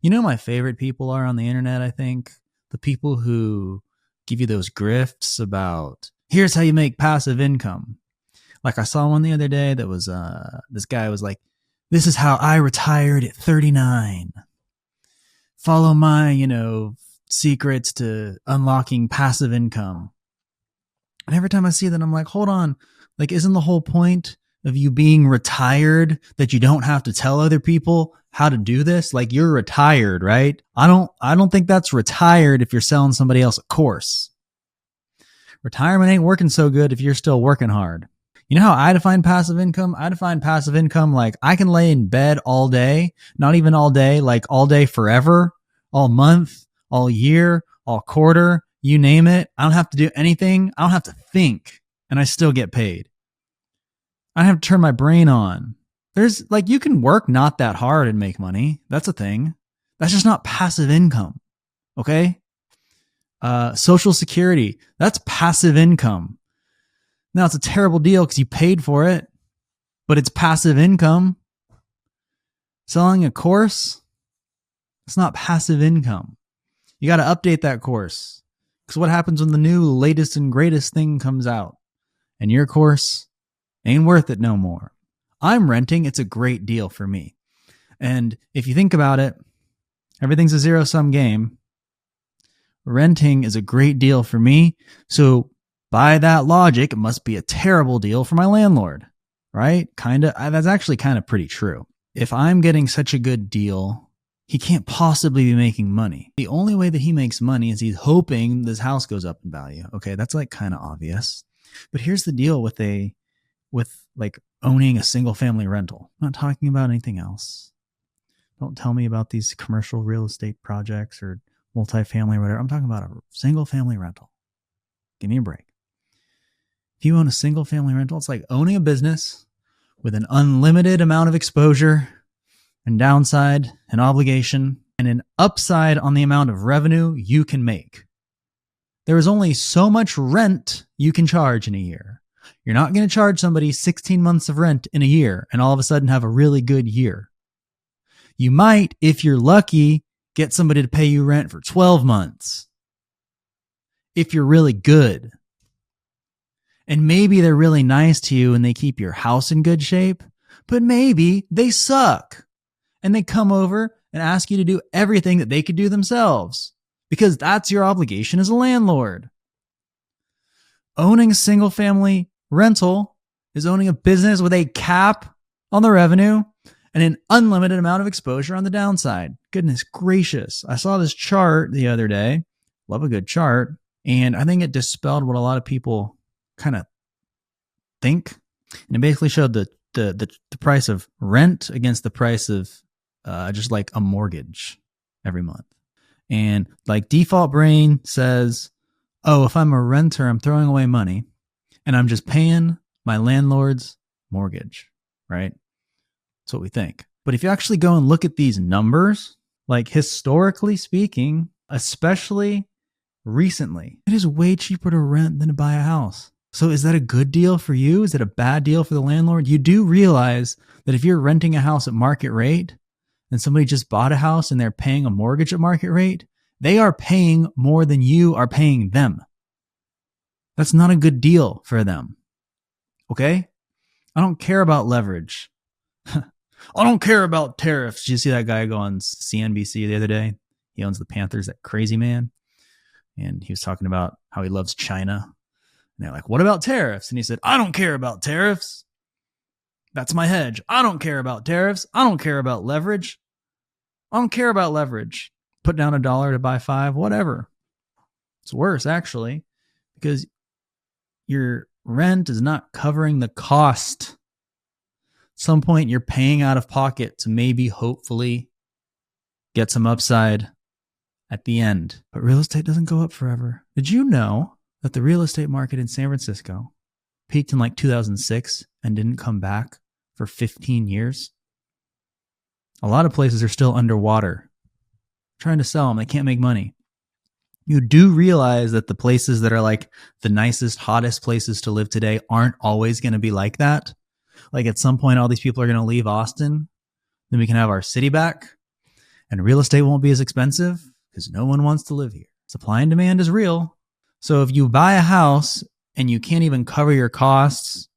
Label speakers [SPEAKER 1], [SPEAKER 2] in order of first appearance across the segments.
[SPEAKER 1] You know, my favorite people are on the internet, I think. The people who give you those grifts about, here's how you make passive income. Like I saw one the other day that was, this guy was like, this is how I retired at 39. Follow my, secrets to unlocking passive income. And every time I see that, I'm like, hold on. Like, isn't the whole point of you being retired that you don't have to tell other people how to do this? Like, you're retired, right? I don't think that's retired if you're selling somebody else a course. Retirement ain't working so good if you're still working hard. You know how I define passive income? I define passive income like I can lay in bed all day, not even all day, like all day forever, all month, all year, all quarter, you name it. I don't have to do anything. I don't have to think, and I still get paid. I don't have to turn my brain on. There's like, you can work not that hard and make money. That's a thing. That's just not passive income. Okay. Social Security, that's passive income. Now it's a terrible deal because you paid for it, but it's passive income. Selling a course, it's not passive income. You got to update that course, because what happens when the new latest and greatest thing comes out and your course ain't worth it no more? I'm renting. It's a great deal for me. And if you think about it, everything's a zero-sum game. Renting is a great deal for me. So by that logic, it must be a terrible deal for my landlord, right? That's actually kind of pretty true. If I'm getting such a good deal, he can't possibly be making money. The only way that he makes money is he's hoping this house goes up in value. Okay, that's like kind of obvious. But here's the deal with like owning a single family rental. I'm not talking about anything else. Don't tell me about these commercial real estate projects or multifamily or whatever. I'm talking about a single family rental. Give me a break. If you own a single family rental, it's like owning a business with an unlimited amount of exposure and downside and obligation and an upside on the amount of revenue you can make. There is only so much rent you can charge in a year. You're not going to charge somebody 16 months of rent in a year and all of a sudden have a really good year. You might, if you're lucky, get somebody to pay you rent for 12 months. If you're really good. And maybe they're really nice to you and they keep your house in good shape, but maybe they suck. And they come over and ask you to do everything that they could do themselves, because that's your obligation as a landlord. Owning a single family rental is owning a business with a cap on the revenue and an unlimited amount of exposure on the downside. Goodness gracious. I saw this chart the other day. Love a good chart. And I think it dispelled what a lot of people kind of think. And it basically showed the price of rent against the price of just like a mortgage every month. And like default brain says, oh, if I'm a renter, I'm throwing away money and I'm just paying my landlord's mortgage, right? That's what we think. But if you actually go and look at these numbers, like historically speaking, especially recently, it is way cheaper to rent than to buy a house. So is that a good deal for you? Is it a bad deal for the landlord? You do realize that if you're renting a house at market rate and somebody just bought a house and they're paying a mortgage at market rate, they are paying more than you are paying them. That's not a good deal for them. Okay? I don't care about leverage. I don't care about tariffs. Did you see that guy go on CNBC the other day? He owns the Panthers, that crazy man. And he was talking about how he loves China. And they're like, what about tariffs? And he said, I don't care about tariffs. That's my hedge. I don't care about tariffs. I don't care about leverage. I don't care about leverage. Put down $1 to buy 5, whatever. It's worse, actually, because your rent is not covering the cost. At some point, you're paying out of pocket to maybe, hopefully, get some upside at the end. But real estate doesn't go up forever. Did you know that the real estate market in San Francisco peaked in like 2006 and didn't come back for 15 years? A lot of places are still underwater. Trying to sell them, they can't make money. You do realize that the places that are like the nicest, hottest places to live today aren't always going to be like that. Like at some point, all these people are going to leave Austin. Then we can have our city back. And real estate won't be as expensive because no one wants to live here. Supply and demand is real. So if you buy a house and you can't even cover your costs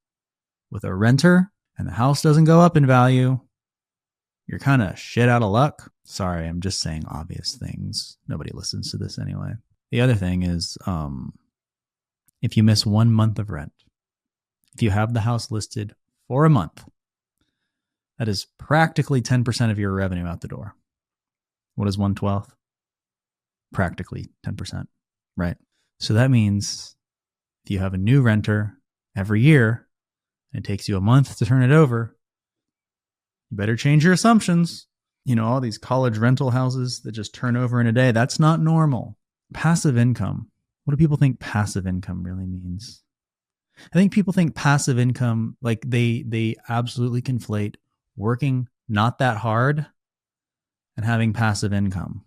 [SPEAKER 1] with a renter and the house doesn't go up in value, you're kind of shit out of luck. Sorry, I'm just saying obvious things. Nobody listens to this anyway. The other thing is, if you miss 1 month of rent, if you have the house listed for a month, that is practically 10% of your revenue out the door. What is 1/12? Practically 10%, right? So that means if you have a new renter every year and it takes you a month to turn it over, you better change your assumptions. You know, all these college rental houses that just turn over in a day, that's not normal. Passive income. What do people think passive income really means? I think people think passive income, like they absolutely conflate working not that hard and having passive income.